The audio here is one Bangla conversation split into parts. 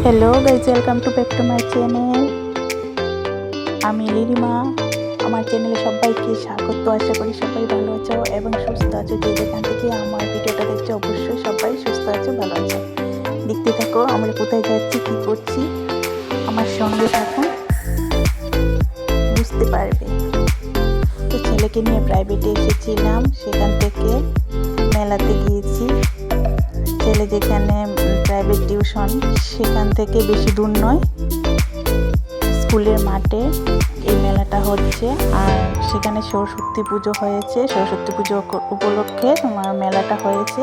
Hello guys, welcome to back to my channel. আমি লিলিমা। আমার চ্যানেলে সবাইকে স্বাগত। আশা করি সবাই ভালো আছো এবং সুস্থ আছো। যে যেখান থেকে আমার ভিডিওটা দেখছো অবশ্যই সবাই সুস্থ আছো, ভালো আছো। দেখতে থাকো আমরা কোথায় যাচ্ছি, কি করছি, আমার সঙ্গে থাকুন, বুঝতে পারবে। তো ছেলেকে নিয়ে প্রাইভেটে এসেছিলাম, সেখান থেকে মেলাতে গিয়েছি। ছেলে যেখানে প্রাইভেট টিউশন, সেখান থেকে বেশি দূর নয়, স্কুলের মাঠে এই মেলাটা হচ্ছে। আর সেখানে সরস্বতী পুজো হয়েছে, সরস্বতী পুজো উপলক্ষে তোমার মেলাটা হয়েছে।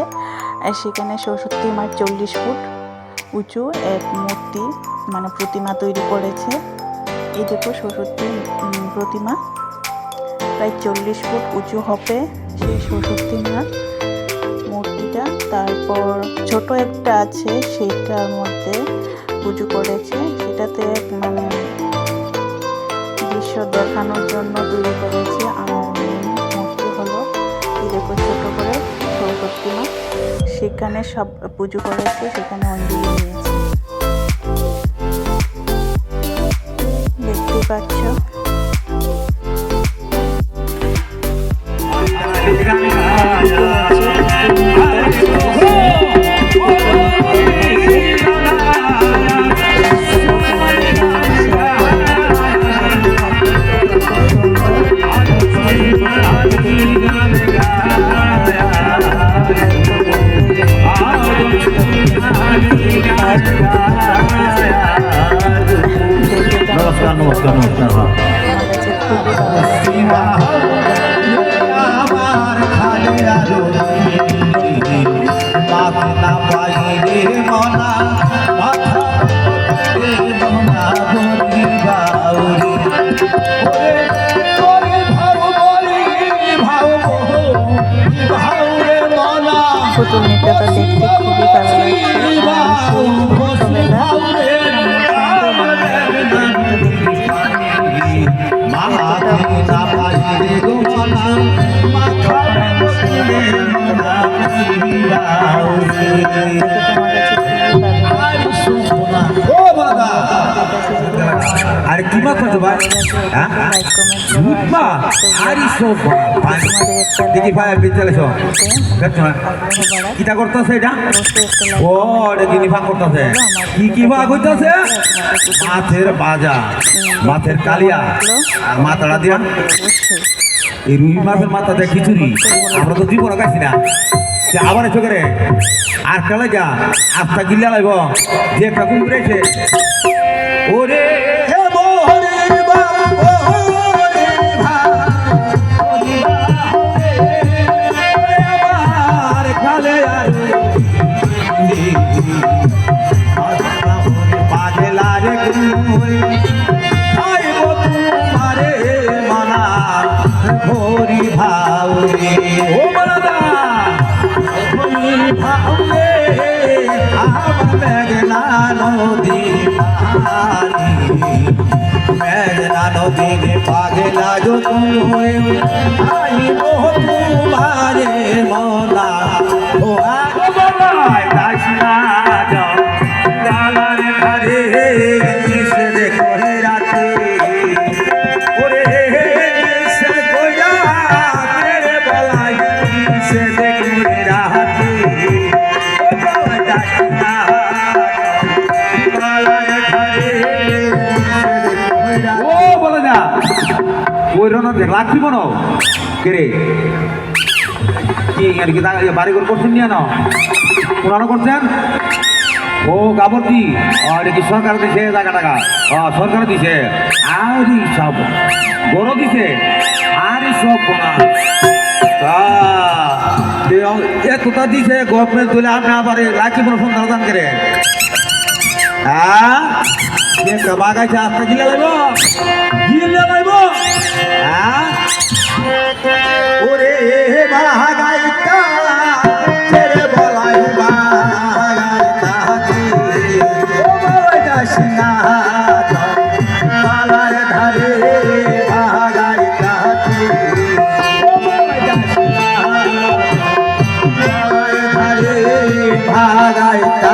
আর সেখানে সরস্বতী মার 40 ফুট উঁচু এক মূর্তি মানে প্রতিমা তৈরি করেছে। এই দেখো সরস্বতী প্রতিমা প্রায় 40 ফুট উঁচু হবে সেই সরস্বতী মার মূর্তিটা। তারপর ছোট একটা আছে, সেটার মধ্যে পুজো করেছে। সেটাতে মানে দৃশ্য দেখানোর জন্য তৈরি করেছে। আর মূর্তি হলো এই দেখো ছোট করে সরস্বতী মা, সেখানে সব পুজো করেছে, সেখানে অঞ্জলি নিয়েছে, দেখতে পাচ্ছ। নমস্কার নমস্কার পুতুল নৃত্যটা দেখতে খুবই ভালো লাগছে। ছোটবেলা আরে কি মা করছো ভাই? দেখি ভাই বিদ্যালয় কিটা করতেছে এটা? ও দেখি ভাগ করতেছে। কি ভাগ হইতেছে? মাছের বাজা, মাছের কালিয়া আর মাথাটা দিয়া এই রুই মাছের মাথা দিয়ে খিচুড়ি। আমরা তো জীবন খাইছি না, সে আবার এসে করে আর খেলে যা আস্তা গিল্লা লাগব যে একটা কুমড়েছে ওরে হরি ভাউরে ও মালা হরি ভাউরে আমার মেঘনা নদী পানি মেঘনা নদী পাগলা যো তুমি আইব তোমারে মনা ও আয় দাসনা যাও গালার ধারে কিসে দেখো হে রাতে ওরে লাগছি মনো কেরে কি আর কি বাড়ি ঘর করছেন নিয়ে না পুরানো করছেন? ও গাবর কি এটা কি সরকার দিছে টাকা টাকা? সরকার দিছে আর সব বড় দিছে আর সব এতটা দিছে গভর্নমেন্ট তুলে আপনি আবার লাখি মনো সন্ধান দান করে বাগাইছে আস্তা গিলে লাগব গিলে লাগব ওরে বাগাইতা ছেড়ে বলাই বাগাইতা ও বাগাইতা পালার ধারে বাগাইতা ও বাগাইতা পালার ধারে বাগাইতা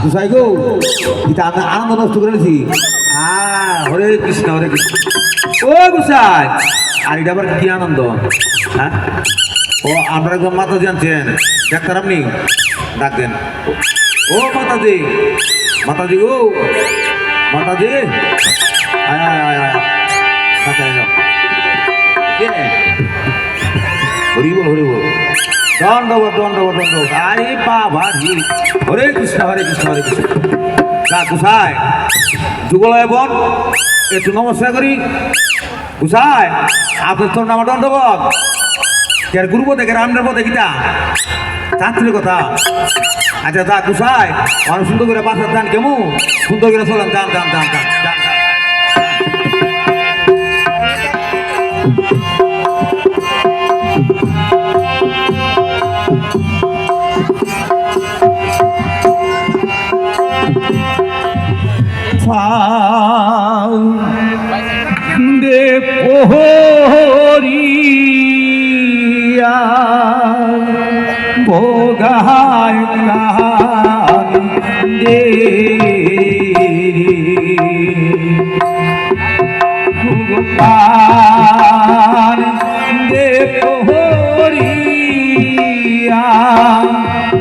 গুসাই গো এটা আমি আনন্দ নষ্ট করেছি হরে কৃষ্ণ হরে কৃষ্ণ ও গুসাই আর এটা আবার কি আনন্দ হ্যাঁ ও আমরা একদম মাতা জানছেন ডাক্তার আপনি ডাক দেন ও মাতাজি মাতাজি ও মাতাজি আয় আয় আয় আয় তাড়াতাড়ি যাও কে হরি বল হরি বল দণ্ডবত দণ্ডবত দণ্ডবত আরে বাবা হি হরে কৃষ্ণ হরে কৃষ্ণ হরে কৃষ্ণ যা গুসাই যুগলয় বন একটু নমস্কার করি গুসাই আপনার তোর নাম দণ্ডবত কে গুরু পদে কে রামনের পদে কিটা চাচ্ছিল কথা আচ্ছা যা গুসাই অনেক সুন্দর করে বাসার যান কেমন সুন্দর করে চলেন যান যান যান যান যান দে পোহরিয়া ভোগায় দে ভগবান দে পোহরিয়া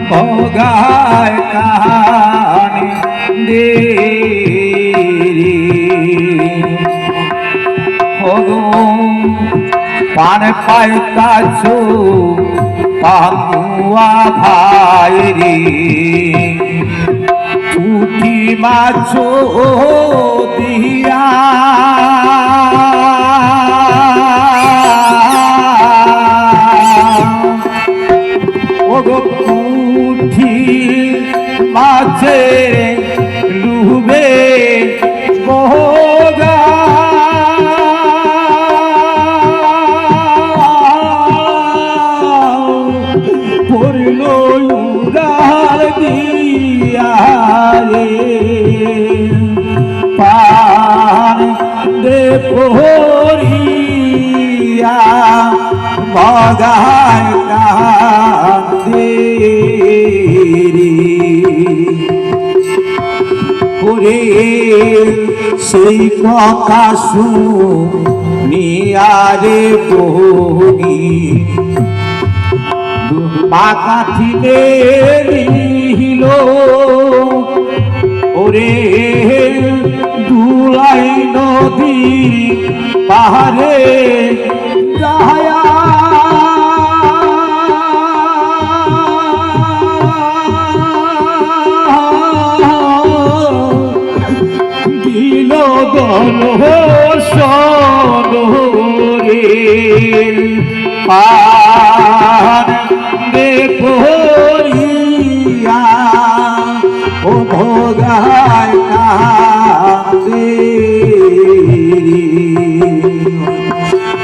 ভোগায় দে পান পাইতাছো পানুয়া ভাই রে পুঁটি মাছো দিয়া ওগো পুঁটি মাছে ডুবে বগা পান দে পোহরিয়া বগায় কান্দে ওরে সেই কথা শুনিয়ারে বহি বাকাঠিনে নিল ওরে দুলাই নদী পাহাড়ে যায়া দিল দর্শন রে পান দে পোহরিয়া ও ভোগায় কান্দে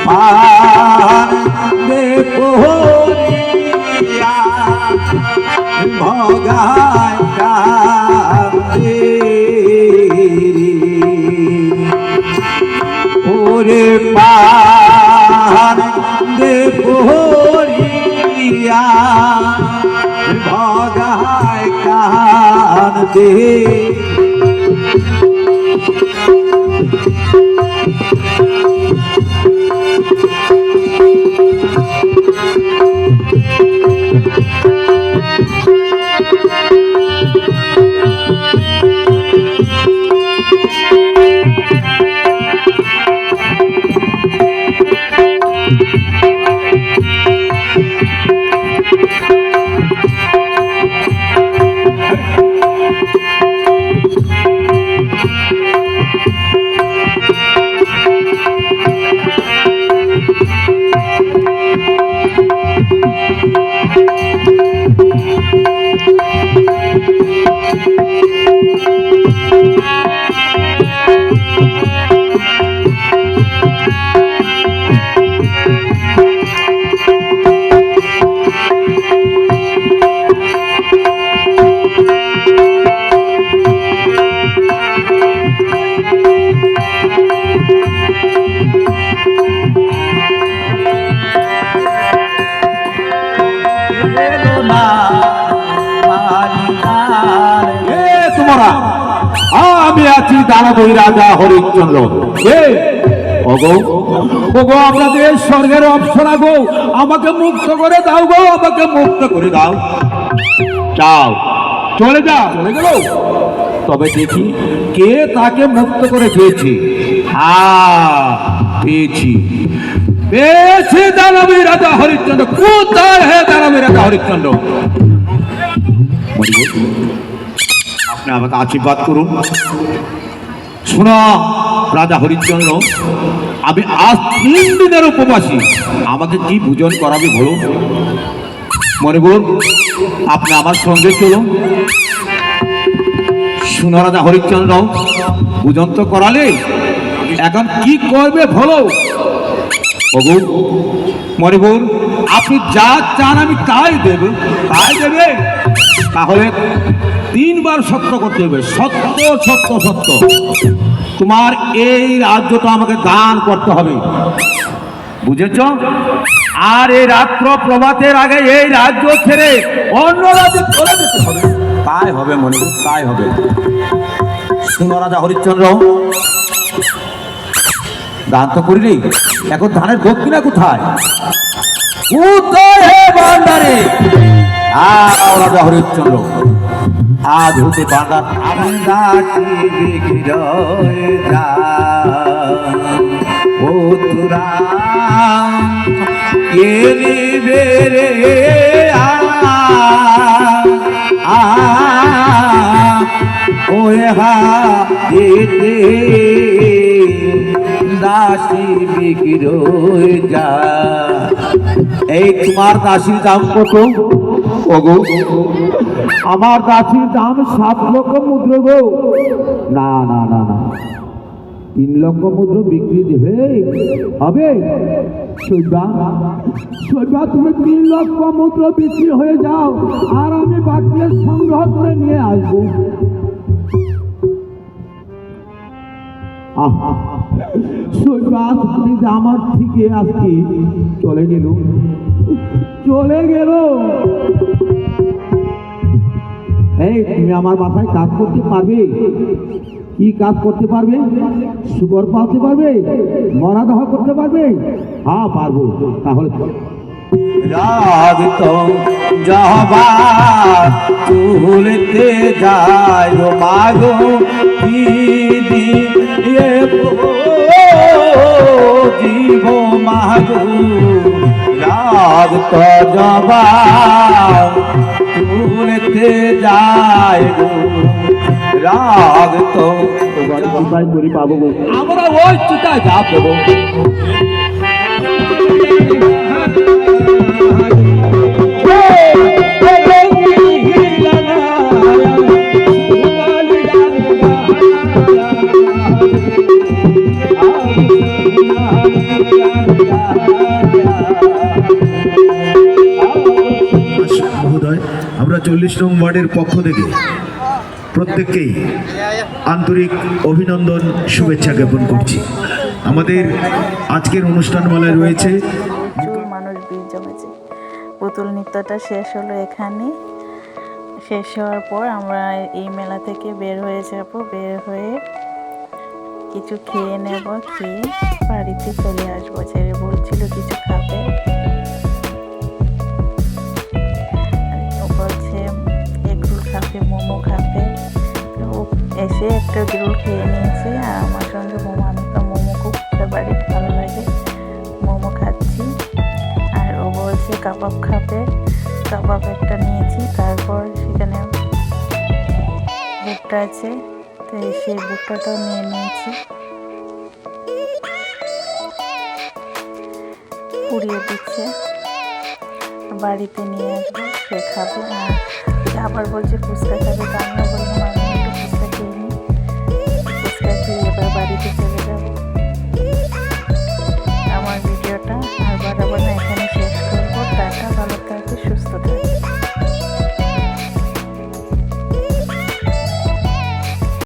পান দে পোহরিয়া ভোগায় কান্দে ওরে পান দে পোহরিয়া ভগায় কান্দে মরা, আমি আছি দানবই রাজা হরিশ্চন্দ্র। ওগো ওগো, আপনাদের স্বর্গের অপ্সরা গো, আমাকে মুক্ত করে দাও গো, আমাকে মুক্ত করে দাও। যাও, চলে যাও। চলে গেল, তবে দেখি কে তাকে মুক্ত করে পেয়েছে। পেয়েছি পেয়েছি দানবী রাজা হরিশ্চন্দ্র। কোথায় হে দানবী রাজা হরিশ্চন্দ্র? আপনি আমাকে আশীর্বাদ করুন। শোনো রাজা হরিশ্চন্দ্র, আমি আজ 3 দিনের উপবাসী, আমাকে কি ভোজন করাবে বলো? মণিপুর, আপনি আমার সঙ্গে চলুন। শোনো রাজা হরিশ্চন্দ্র, ভোজন তো করালে, এখন কি করবে বলো? ওগো মণিপুর, আপনি যা চান আমি তাই দেবে, তাই দেবে। তাহলে 3 বার সত্য করতে হবে, সত্য সত্য সত্য। তোমার এই রাজ্যটা আমাকে দান করতে হবে, বুঝেছ? আর এই রাত্র প্রভাতের আগে এই রাজ্য ছেড়ে অন্য রাজ্যে চলে যেতে হবে। তাই হবে মণিপুর, তাই হবে। শুনো রাজা হরিশ্চন্দ্র, দান তো করিনি, এখন ধানের দক্ষিণা কোথায়? কোথায় হে ভান্ডারে? রাজা হরিশ্চন্দ্র, আজ হতে ভান্ডার ও তোরা কে নিবে রে? দাসী বিক্রি যা। এই তোমার দাসীর দাম কত? ওগো আমার দাসীর দাম 7 লক্ষ মুদ্রা গো। না না না না, 3 লক্ষ মুদ্রা বিক্রি দেবে হবে? শৈবা, তুমি 3 লক্ষ মুদ্রা বিক্রি হয়ে যাও, আর আমি বাকি সংগ্রহ করে নিয়ে আসবো। শৈবা, তুমি আমার থেকে আজকে চলে গেল। এই তুমি আমার মাথায় কাজ করতে পারবে? কি কাজ করতে পারবে? শুকর পালতে পারবে? মরা দহ করতে পারবে? হ্যাঁ পারবো। তাহলে তুলতে যায় মাগো জীব মাগো রাগ তো জবা তুলতে যায় রাগ তো করি পাবো। আমরা ওই চিতায় যা দেবো। আমরা 40 নং ওয়ার্ডের পক্ষ থেকে প্রত্যেককেই আন্তরিক অভিনন্দন, শুভেচ্ছা জ্ঞাপন করছি। আমাদের আজকের অনুষ্ঠানমালায় রয়েছে মানুষ ভিড় জমেছে। পুতুল নৃত্যটা শেষ হলো এখানে। শেষ হওয়ার পর আমরা এই মেলা থেকে বের হয়ে যাব। বের হয়ে কিছু খেয়ে নেব, খেয়ে বাড়িতে চলে আসবো। ছেলে বলছিল কিছু খাবে, বলছে এগরোল খাবে, মোমো খাবে। এসে একটা এগরোল খেয়ে নিয়েছি, আর আমার সঙ্গে মোমো, আমি তো মোমো খুব ফেভারিট, ভালো লাগে। মোমো খাচ্ছি, আর ও বলছে কাবাব খাবে, কাবাব একটা নিয়েছি। তারপর সেখানে ভুট্টা আছে, তো সেই ভুট্টাটাও নিয়ে নিয়েছি, পুড়িয়ে দিচ্ছে, বাড়িতে নিয়ে আসবো, সে খাবে। আর আবার বলছে ফুচকা খাবে, তো আমিও বললাম